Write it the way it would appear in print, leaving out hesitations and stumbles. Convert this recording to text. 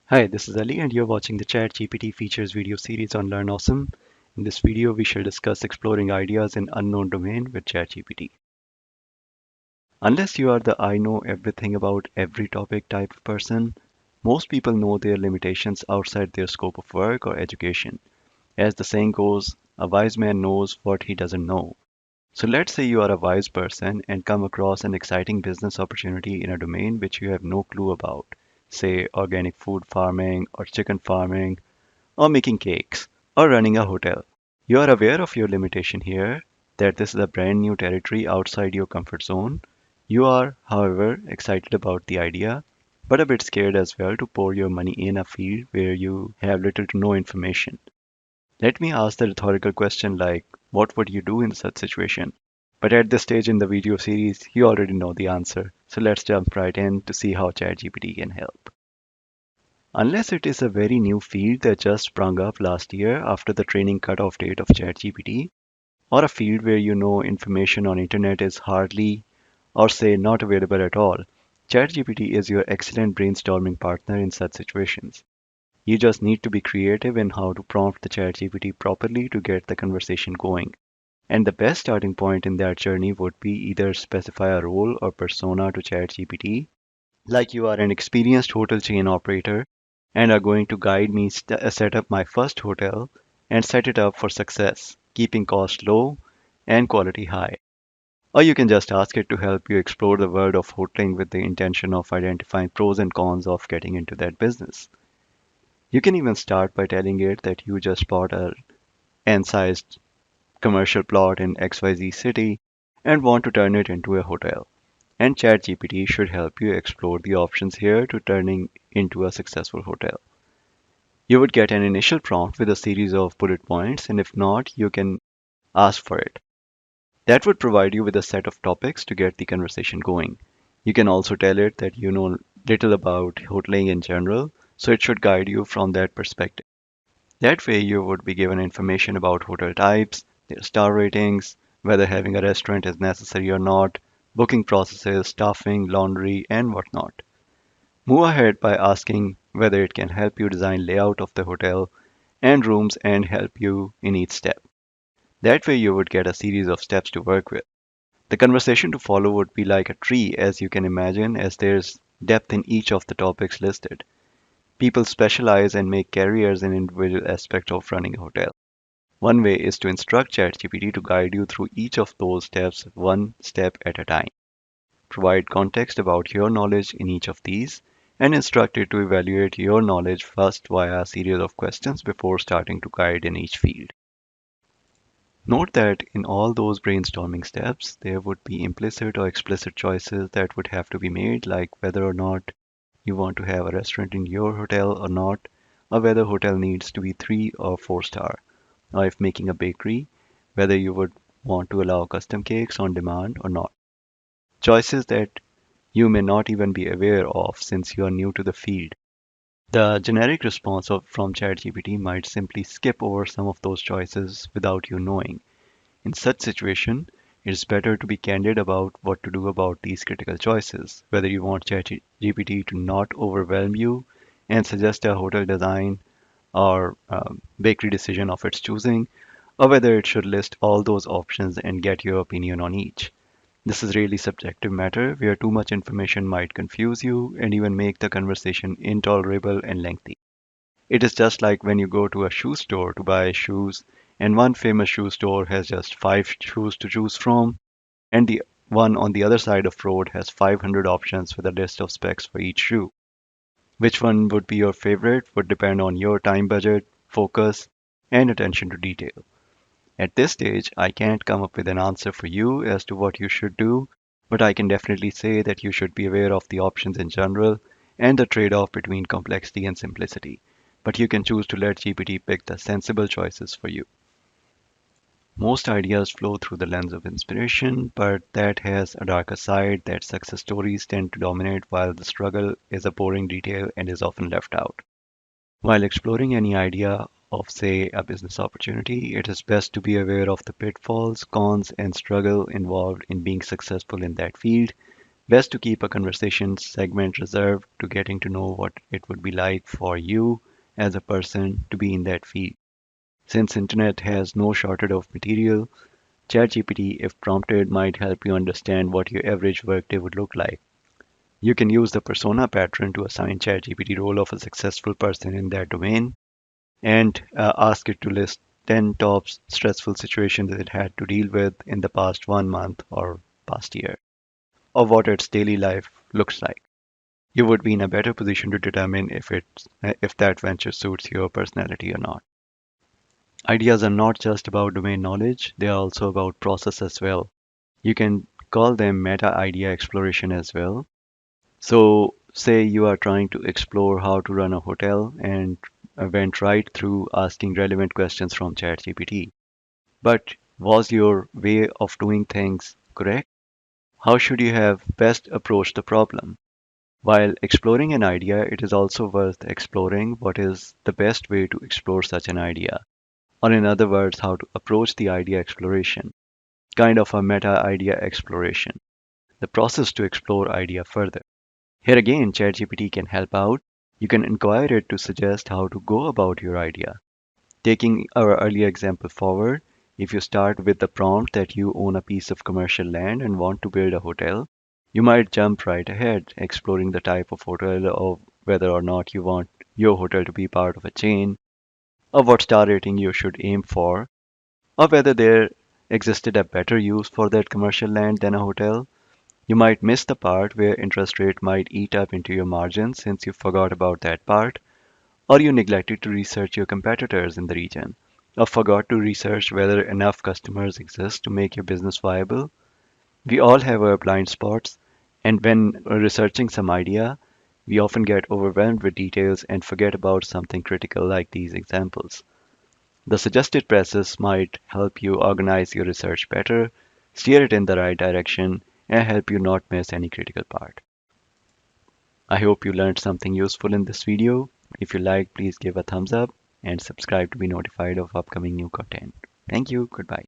Hi, this is Ali, and you're watching the ChatGPT features video series on Learn Awesome. In this video, we shall discuss exploring ideas in unknown domain with ChatGPT. Unless you are the I know everything about every topic type of person, most people know their limitations outside their scope of work or education. As the saying goes, a wise man knows what he doesn't know. So let's say you are a wise person and come across an exciting business opportunity in a domain which you have no clue about, say organic food farming or chicken farming or making cakes, or running a hotel. You are aware of your limitation here, that this is a brand new territory outside your comfort zone. You are, however, excited about the idea, but a bit scared as well to pour your money in a field where you have little to no information. Let me ask the rhetorical question like, what would you do in such situation? But at this stage in the video series, you already know the answer. So let's jump right in to see how ChatGPT can help. Unless it is a very new field that just sprung up last year after the training cutoff date of ChatGPT, or a field where you know information on internet is hardly or say not available at all, ChatGPT is your excellent brainstorming partner in such situations. You just need to be creative in how to prompt the ChatGPT properly to get the conversation going. And the best starting point in that journey would be either specify a role or persona to ChatGPT, like you are an experienced hotel chain operator and are going to guide me set up my first hotel and set it up for success, keeping cost low and quality high. Or you can just ask it to help you explore the world of hoteling with the intention of identifying pros and cons of getting into that business. You can even start by telling it that you just bought a N-sized commercial plot in XYZ city and want to turn it into a hotel. And ChatGPT should help you explore the options here to turning into a successful hotel. You would get an initial prompt with a series of bullet points, and if not, you can ask for it. That would provide you with a set of topics to get the conversation going. You can also tell it that you know little about hoteling in general, so it should guide you from that perspective. That way, you would be given information about hotel types, their star ratings, whether having a restaurant is necessary or not, booking processes, staffing, laundry, and whatnot. Move ahead by asking whether it can help you design layout of the hotel and rooms and help you in each step. That way you would get a series of steps to work with. The conversation to follow would be like a tree as you can imagine as there's depth in each of the topics listed. People specialize and make careers in individual aspects of running a hotel. One way is to instruct ChatGPT to guide you through each of those steps one step at a time. Provide context about your knowledge in each of these, and instruct it to evaluate your knowledge first via a series of questions before starting to guide in each field. Note that in all those brainstorming steps, there would be implicit or explicit choices that would have to be made, like whether or not you want to have a restaurant in your hotel or not, or whether hotel needs to be 3 or 4 star, or if making a bakery, whether you would want to allow custom cakes on demand or not. Choices that you may not even be aware of since you are new to the field. The generic response from ChatGPT might simply skip over some of those choices without you knowing. In such situation, it is better to be candid about what to do about these critical choices, whether you want ChatGPT to not overwhelm you and suggest a hotel design or bakery decision of its choosing, or whether it should list all those options and get your opinion on each. This is really subjective matter where too much information might confuse you and even make the conversation intolerable and lengthy. It is just like when you go to a shoe store to buy shoes and one famous shoe store has just 5 shoes to choose from and the one on the other side of road has 500 options with a list of specs for each shoe. Which one would be your favorite would depend on your time budget, focus, and attention to detail. At this stage, I can't come up with an answer for you as to what you should do, but I can definitely say that you should be aware of the options in general and the trade off between complexity and simplicity. But you can choose to let GPT pick the sensible choices for you. Most ideas flow through the lens of inspiration, but that has a darker side that success stories tend to dominate while the struggle is a boring detail and is often left out. While exploring any idea of, say, a business opportunity, it is best to be aware of the pitfalls, cons, and struggle involved in being successful in that field Best to keep a conversation segment reserved to getting to know what it would be like for you as a person to be in that field. Since internet has no shortage of material, ChatGPT, if prompted, might help you understand what your average workday would look like. You can use the persona pattern to assign ChatGPT role of a successful person in that domain and ask it to list 10 top stressful situations it had to deal with in the past 1 month or past year, or what its daily life looks like. You would be in a better position to determine if that venture suits your personality or not. Ideas are not just about domain knowledge, they are also about process as well. You can call them meta idea exploration as well. So, say you are trying to explore how to run a hotel and went right through asking relevant questions from ChatGPT. But was your way of doing things correct? How should you have best approached the problem? While exploring an idea, it is also worth exploring what is the best way to explore such an idea, or in other words, how to approach the idea exploration, kind of a meta idea exploration, the process to explore idea further. Here again, ChatGPT can help out. You can inquire it to suggest how to go about your idea. Taking our earlier example forward, if you start with the prompt that you own a piece of commercial land and want to build a hotel, you might jump right ahead, exploring the type of hotel or whether or not you want your hotel to be part of a chain, or what star rating you should aim for, or whether there existed a better use for that commercial land than a hotel. You might miss the part where interest rate might eat up into your margin since you forgot about that part, or you neglected to research your competitors in the region, or forgot to research whether enough customers exist to make your business viable. We all have our blind spots, and when researching some idea, we often get overwhelmed with details and forget about something critical like these examples. The suggested process might help you organize your research better, steer it in the right direction, and help you not miss any critical part. I hope you learned something useful in this video. If you like, please give a thumbs up and subscribe to be notified of upcoming new content. Thank you. Goodbye.